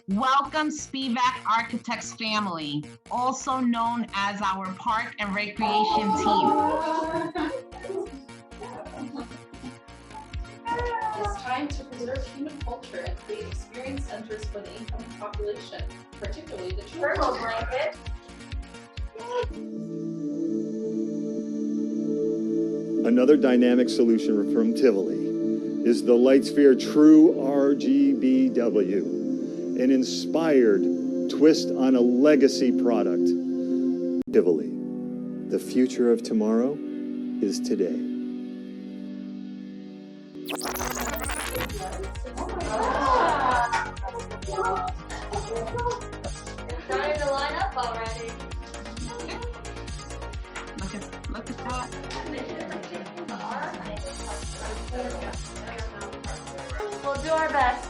Welcome, Spivak Architects family, also known as our Park and Recreation team. It's time to preserve human culture and create experience centers for the incoming population, particularly the children. Blanket. Another dynamic solution from Tivoli is the Lightsphere True RGBW, an inspired twist on a legacy product. Tivoli, the future of tomorrow is today. Starting to line up already. Look at that. We'll do our best.